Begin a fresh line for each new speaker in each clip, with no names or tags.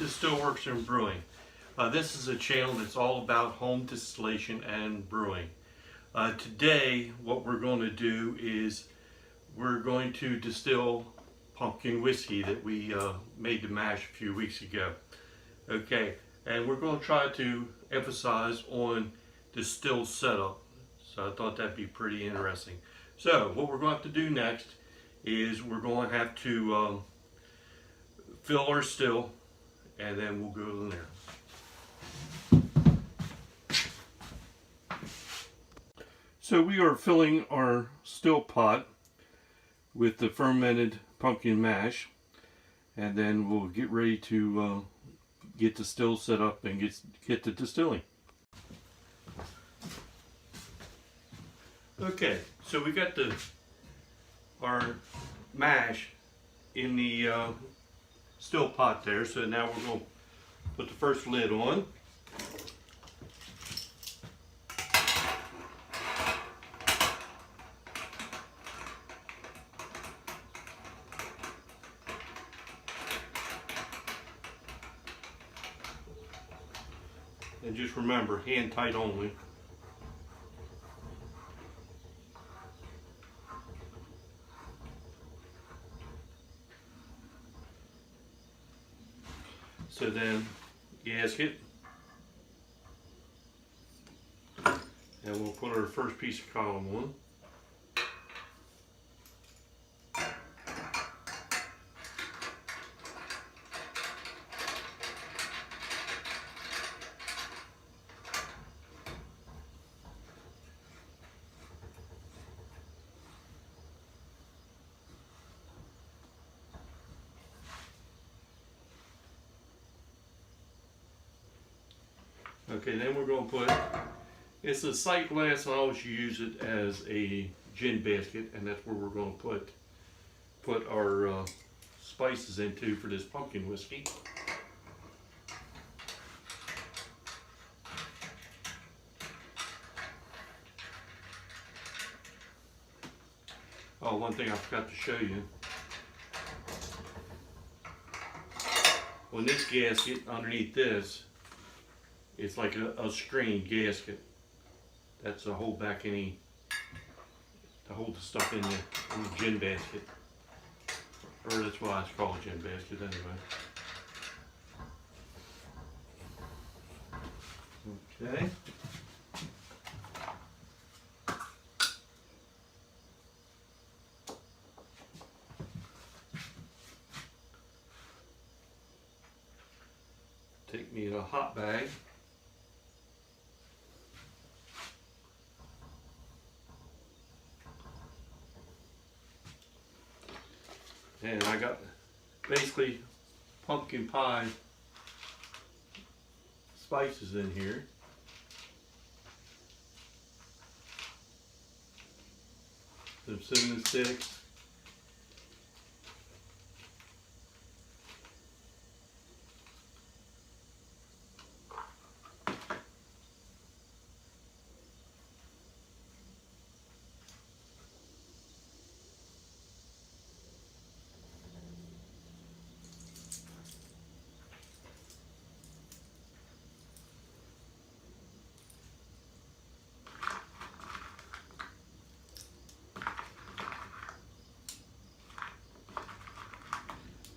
to Stillworks and Brewing. This is a channel that's all about home distillation and brewing. Today what we're going to do is we're going to distill pumpkin whiskey that we made the mash a few weeks ago. Okay, and we're going to try to emphasize on the still setup. So I thought that'd be pretty interesting. So what we're going to have to do next is we're going to have to fill our still, and then we'll go from there. So we are filling our still pot with the fermented pumpkin mash, and then we'll get ready to get the still set up and get to distilling. Okay, so we got our mash in the still pot there, so now we're going to put the first lid on. And just remember, hand tight only. So then, gasket, and we'll put our first piece of column on. Okay, then we're going to put, it's a sight glass, and I always use it as a gin basket, and that's where we're going to put our spices into for this pumpkin whiskey. Oh, one thing I forgot to show you. On this gasket, underneath this, it's like a screen gasket. That's to hold back to hold the stuff in the gin basket. Or that's why it's called a gin basket anyway. Okay. Take me a hot bag. And I got basically pumpkin pie spices in here. Some cinnamon sticks.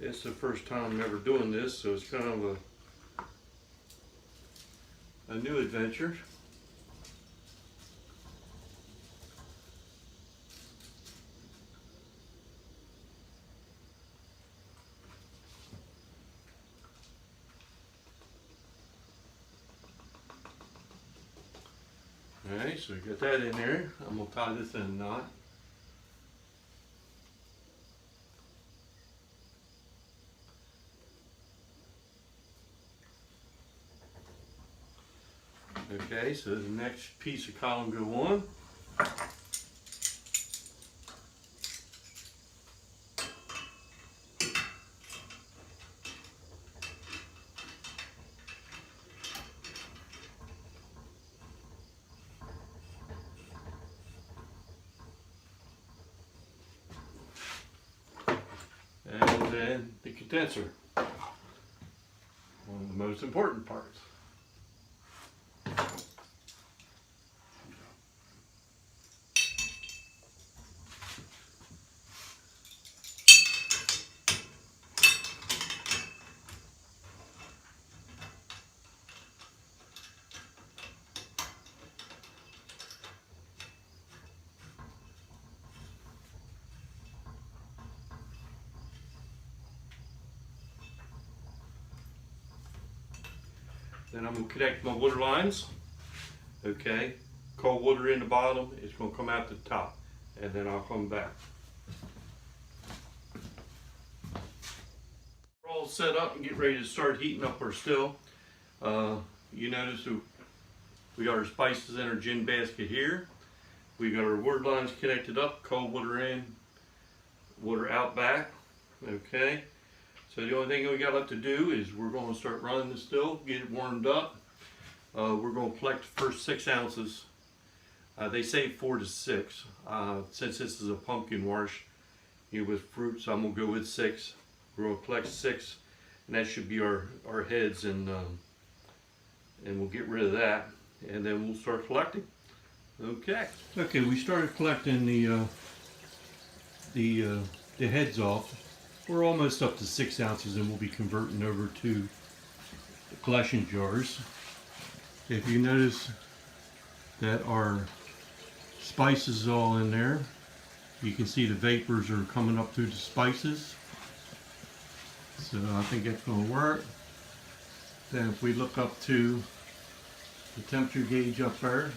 It's the first time I'm ever doing this, so it's kind of a new adventure. Alright, so we got that in there. I'm going to tie this in a knot. Okay, so the next piece of column go on. And then the condenser. the most important parts. Then I'm going to connect my water lines. Okay, cold water in the bottom, it's going to come out the top, and then I'll come back. We're all set up and get ready to start heating up our still. You notice we got our spices in our gin basket here. We got our water lines connected up, cold water in, water out back. Okay. So the only thing we got left to do is we're going to start running the still, get it warmed up. We're going to collect the first 6 ounces. They say 4 to 6. Since this is a pumpkin wash, with fruits, I'm going to go with 6. We're going to collect 6, and that should be our heads, and we'll get rid of that, and then we'll start collecting. Okay. Okay, we started collecting the heads off. We're almost up to 6 ounces, and we'll be converting over to the collection jars. If you notice that our spices is all in there, you can see the vapors are coming up through the spices. So I think that's going to work. Then if we look up to the temperature gauge up there,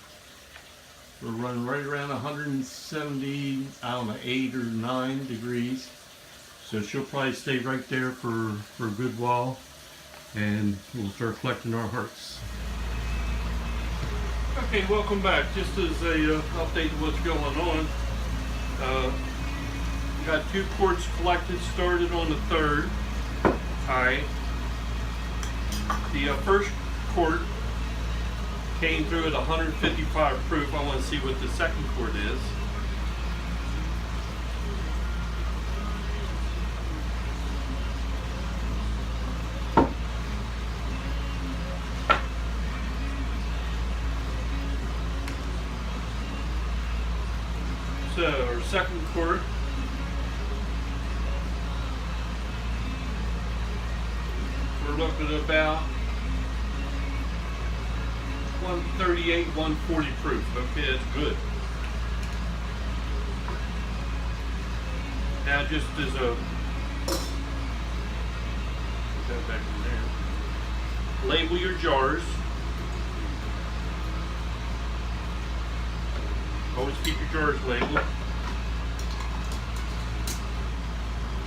we're running right around 170, I don't know, 8 or 9 degrees. So she'll probably stay right there for a good while, and we'll start collecting our hearts. Okay, welcome back. Just as a update of what's going on, we got 2 quarts collected, started on the 3rd. Alright. The first quart came through at 155 proof. I want to see what the second quart is. So our second quart we're looking at about 138, 140 proof. Okay, that's good. Now just as a put that back in there. Label your jars. Always keep your jars labeled.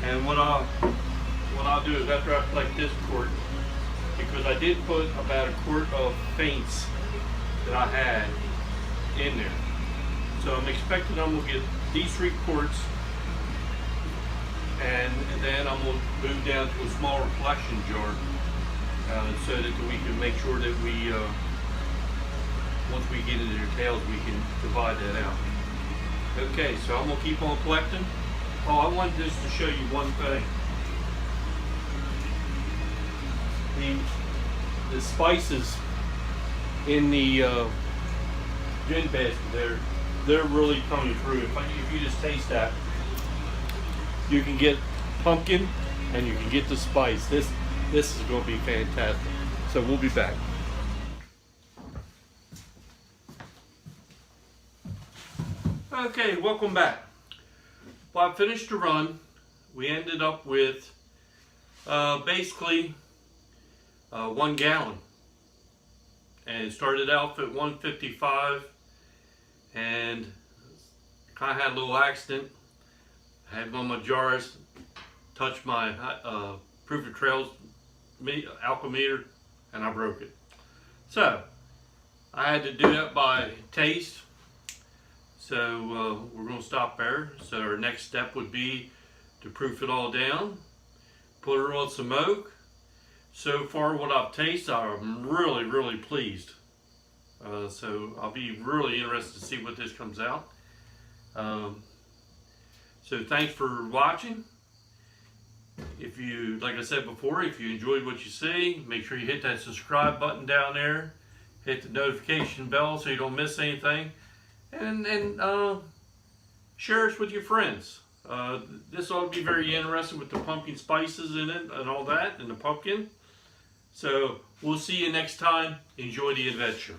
And what I'll do is after I collect this quart, because I did put about a quart of faints that I had in there. So I'm expecting I'm going to get these 3 quarts, and then I'm going to move down to a smaller collection jar so that we can make sure that we once we get into their tails, we can divide that out. Okay, so I'm going to keep on collecting. Oh, I wanted just to show you one thing. The spices in the gin basket, they're really coming through. If you just taste that, you can get pumpkin and you can get the spice. This is going to be fantastic. So we'll be back. Okay, welcome back. Well, I finished the run. We ended up with basically 1 gallon. And it started out at 155, and kind of had a little accident. I had one of my jars touch my proof of trails alcometer, and I broke it. So I had to do that by taste. So we're going to stop there. So our next step would be to proof it all down, put it on some oak. So far what I've tasted, I'm really pleased. So I'll be really interested to see what this comes out. So thanks for watching. If you, like I said before, if you enjoyed what you see, make sure you hit that subscribe button down there. Hit the notification bell so you don't miss anything. And share us with your friends. This ought to be very interesting with the pumpkin spices in it and all that, and the pumpkin. So we'll see you next time. Enjoy the adventure.